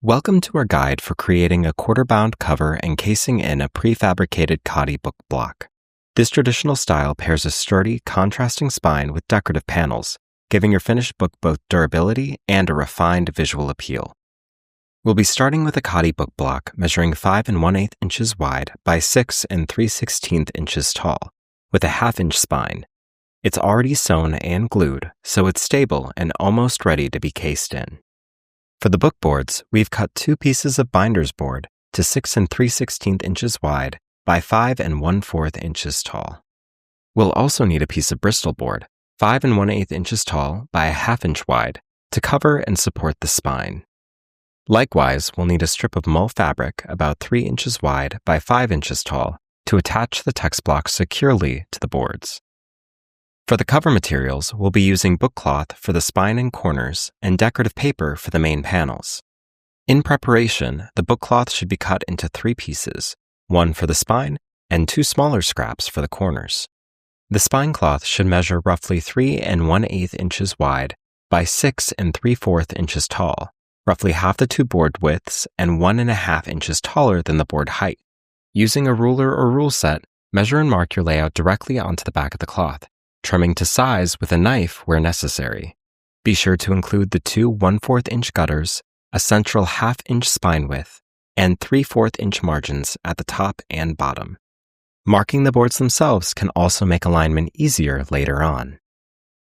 Welcome to our guide for creating a quarter-bound cover and casing in a prefabricated Khadi book block. This traditional style pairs a sturdy, contrasting spine with decorative panels, giving your finished book both durability and a refined visual appeal. We'll be starting with a Khadi book block measuring 5 1/8 inches wide by 6 3/16 inches tall, with a 1/2 inch spine. It's already sewn and glued, so it's stable and almost ready to be cased in. For the book boards, we've cut 2 pieces of binders board to 6 3/16 inches wide by 5 1/4 inches tall. We'll also need a piece of Bristol board, 5 1/8 inches tall by a 1/2 inch wide, to cover and support the spine. Likewise, we'll need a strip of mull fabric about 3 inches wide by 5 inches tall to attach the text block securely to the boards. For the cover materials, we'll be using book cloth for the spine and corners and decorative paper for the main panels. In preparation, the book cloth should be cut into 3 pieces, 1 for the spine and 2 smaller scraps for the corners. The spine cloth should measure roughly 3 1/8 inches wide by 6 3/4 inches tall, roughly half the 2 board widths and 1 1/2 inches taller than the board height. Using a ruler or rule set, measure and mark your layout directly onto the back of the cloth, trimming to size with a knife where necessary. Be sure to include the 2 1/4 inch gutters, a central 1/2 inch spine width, and 3/4 inch margins at the top and bottom. Marking the boards themselves can also make alignment easier later on.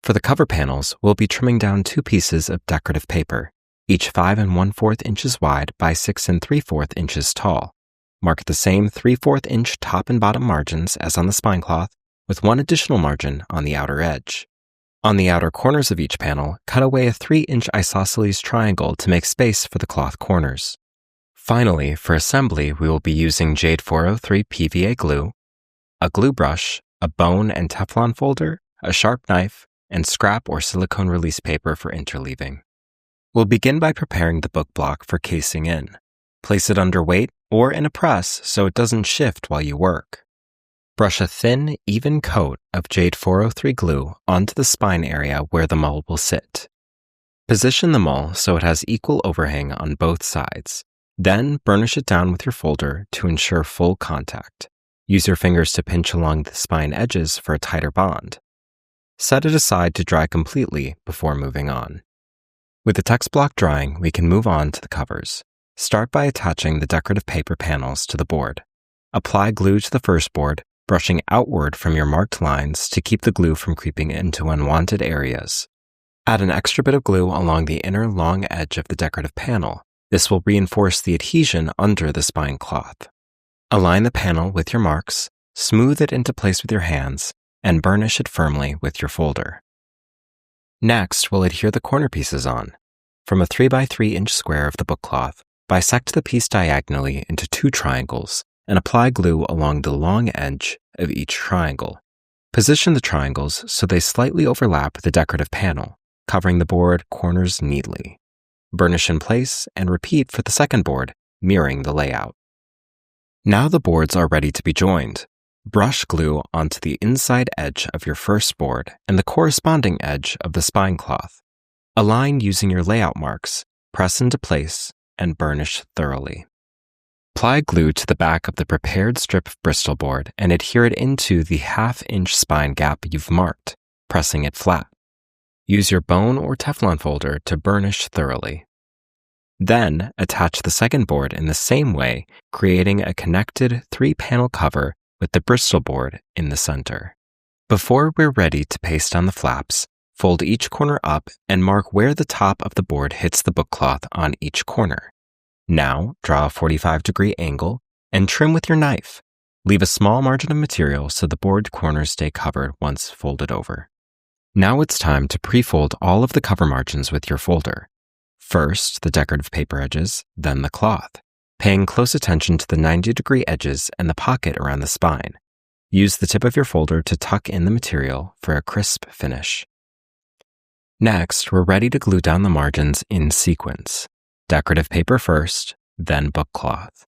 For the cover panels, we'll be trimming down 2 pieces of decorative paper, each 5 1/4 inches wide by 6 3/4 inches tall. Mark the same 3/4 inch top and bottom margins as on the spine cloth, with 1 additional margin on the outer edge. On the outer corners of each panel, cut away a 3-inch isosceles triangle to make space for the cloth corners. Finally, for assembly, we will be using Jade 403 PVA glue, a glue brush, a bone and Teflon folder, a sharp knife, and scrap or silicone release paper for interleaving. We'll begin by preparing the book block for casing in. Place it under weight or in a press so it doesn't shift while you work. Brush a thin, even coat of Jade 403 glue onto the spine area where the mull will sit. Position the mull so it has equal overhang on both sides. Then burnish it down with your folder to ensure full contact. Use your fingers to pinch along the spine edges for a tighter bond. Set it aside to dry completely before moving on. With the text block drying, we can move on to the covers. Start by attaching the decorative paper panels to the board. Apply glue to the first board, brushing outward from your marked lines to keep the glue from creeping into unwanted areas. Add an extra bit of glue along the inner long edge of the decorative panel. This will reinforce the adhesion under the spine cloth. Align the panel with your marks, smooth it into place with your hands, and burnish it firmly with your folder. Next, we'll adhere the corner pieces on. From a 3 by 3 inch square of the book cloth, bisect the piece diagonally into 2 triangles and apply glue along the long edge of each triangle. Position the triangles so they slightly overlap the decorative panel, covering the board corners neatly. Burnish in place and repeat for the second board, mirroring the layout. Now the boards are ready to be joined. Brush glue onto the inside edge of your first board and the corresponding edge of the spine cloth. Align using your layout marks, press into place, and burnish thoroughly. Apply glue to the back of the prepared strip of Bristol board and adhere it into the 1/2 inch spine gap you've marked, pressing it flat. Use your bone or Teflon folder to burnish thoroughly. Then, attach the second board in the same way, creating a connected 3-panel cover with the Bristol board in the center. Before we're ready to paste on the flaps, fold each corner up and mark where the top of the board hits the book cloth on each corner. Now, draw a 45-degree angle and trim with your knife. Leave a small margin of material so the board corners stay covered once folded over. Now it's time to pre-fold all of the cover margins with your folder. First, the decorative paper edges, then the cloth, paying close attention to the 90-degree edges and the pocket around the spine. Use the tip of your folder to tuck in the material for a crisp finish. Next, we're ready to glue down the margins in sequence. Decorative paper first, then book cloth.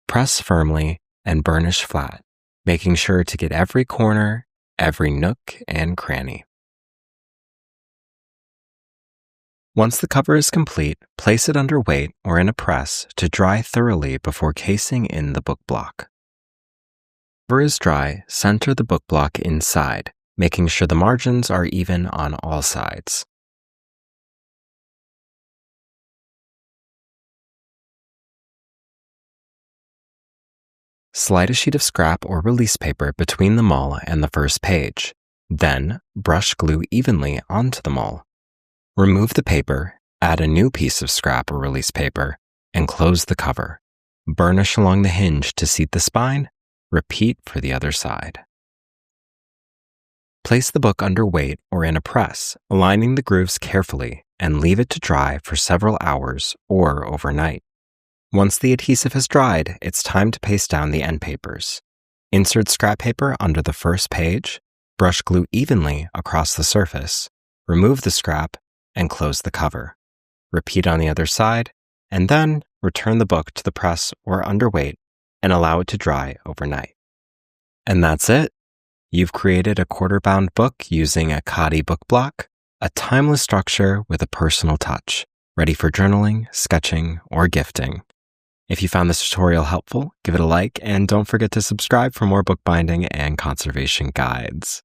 Press firmly and burnish flat, making sure to get every corner, every nook and cranny. Once the cover is complete, place it under weight or in a press to dry thoroughly before casing in the book block. When the cover is dry, center the book block inside, making sure the margins are even on all sides. Slide a sheet of scrap or release paper between the mull and the first page. Then, brush glue evenly onto the mull. Remove the paper, add a new piece of scrap or release paper, and close the cover. Burnish along the hinge to seat the spine. Repeat for the other side. Place the book under weight or in a press, aligning the grooves carefully, and leave it to dry for several hours or overnight. Once the adhesive has dried, it's time to paste down the end papers. Insert scrap paper under the first page, brush glue evenly across the surface, remove the scrap, and close the cover. Repeat on the other side, and then return the book to the press or under weight and allow it to dry overnight. And that's it. You've created a quarter-bound book using a Khadi book block, a timeless structure with a personal touch, ready for journaling, sketching, or gifting. If you found this tutorial helpful, give it a like and don't forget to subscribe for more bookbinding and conservation guides.